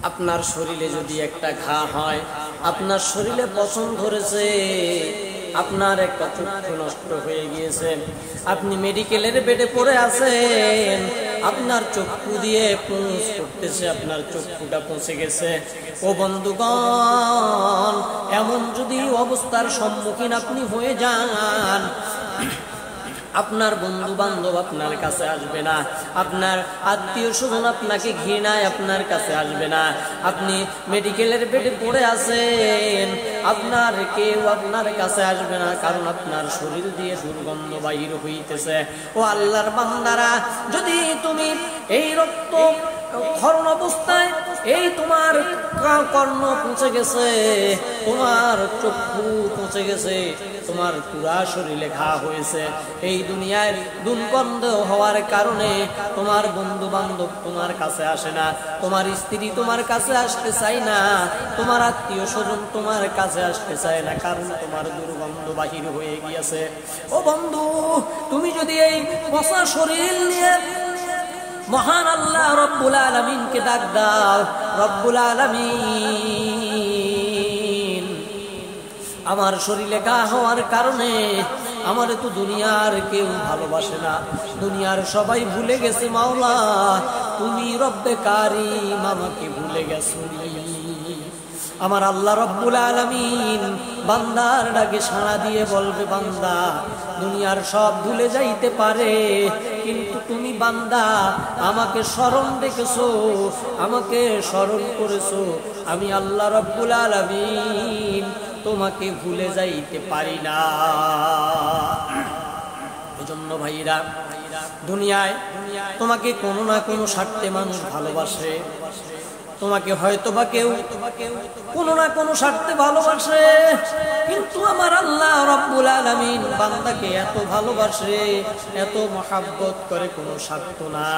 আপনার শরীরে যদি একটা ঘা হয়, আপনার শরীরে পছন্দ ধরেছে, আপনার একটা চক্ষু নষ্ট হয়ে গিয়েছে, আপনি মেডিকেলের বেডে পড়ে আছেন, আপনার চক্ষু দিয়ে পুঁজ করতেছে, আপনার চক্ষুটা পচে গেছে। ও বন্ধুগণ, এমন যদি অবস্থার সম্মুখীন আপনি হয়ে যান, আপনার বন্ধু বান্ধব আপনার কাছে আসবে না, আপনার আত্মীয় স্বজন আপনাকে ঘৃণায় আপনার কাছে আসবে না। আপনি মেডিকেলের বেডে পড়ে আছেন, আপনার কেউ আপনার কাছে আসবে না, কারণ আপনার শরীর দিয়ে দুর্গন্ধ বাহির হইতেছে। ও আল্লাহর বান্দারা, যদি তুমি এই রক্ত ক্ষরণ অবস্থায় এই তোমার কর্ণ পচে গেছে, তোমার চক্ষু পচে গেছে, তোমার পুরা শরীরে ঘা হয়েছে, এই দুনিয়ায় দুর্গন্ধ হওয়ার কারণে তোমার বন্ধু বান্ধব তোমার কাছে আসে না, তোমার স্ত্রী তোমার কাছে আসতে চায় না, তোমার আত্মীয় স্বজন তোমার কাছে আসতে চায় না, কারণ তোমার দুর্গন্ধ বাহির হয়ে গিয়েছে। ও বন্ধু, তুমি যদি এই পচা শরীর নিয়ে মহান আল্লাহ রব্বুল আলামিনকে ডাক দাও, রব্বুল আলামিন, আমার শরীরে ঘা হওয়ার কারণে আমার তো দুনিয়ার কেউ ভালোবাসে না, দুনিয়ার সবাই ভুলে গেছে, মাওলা তুমি রব্বে কারীম আমাকে ভুলে গেছো। আমার আল্লাহ রব্বুল আলামিন বান্দার ডাকে সাড়া দিয়ে বলবে, বান্দা দুনিয়ার সব ভুলে যাইতে পারে, কিন্তু তুমি বান্দা আমাকে স্মরণ রেখেছো, আমাকে স্মরণ করেছো, আমি আল্লাহ রব্বুল আলামিন তোমাকে ভুলে যাইতে পারি না। এজন্য ভাইরা, দুনিয়ায় তোমাকে কোনো না কোনো স্বার্থে মানুষ ভালোবাসে, তোমাকে হয়তো বা কেউ কোনো না কোনো স্বার্থে ভালোবাসে, কিন্তু আমার আল্লাহ রব্বুল আলামিন বান্দাকে এত ভালোবাসে, এত মহাব্বত করে, কোনো স্বার্থ না।